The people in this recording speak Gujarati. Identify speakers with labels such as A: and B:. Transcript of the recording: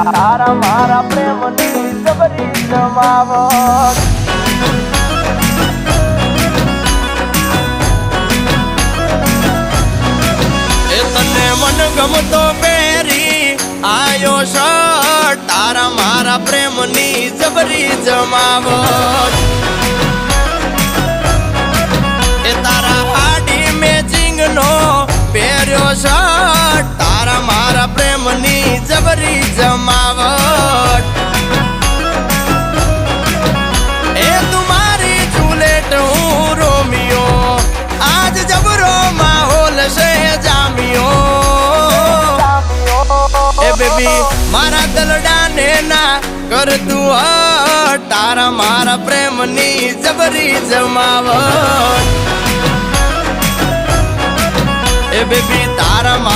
A: તારા મારા પ્રેમની જબરી જમાવટ એ તને મન ગમતો પહેરી આયો શર્ટ તારા મારા પ્રેમની જબરી જમાવટ એ તારા હાડી મેચિંગ નો પહેર્યો શર્ટ તારા મારા પ્રેમની જબરી જમાવટ એ તુમારી જુલેટ હું રોમિયો આજ જબરો માહોલ છે જામિયો એ બેબી મારા દલડાને ના કર તું હટ તારા મારા પ્રેમની જબરી જમાવટ એ બેબી તારા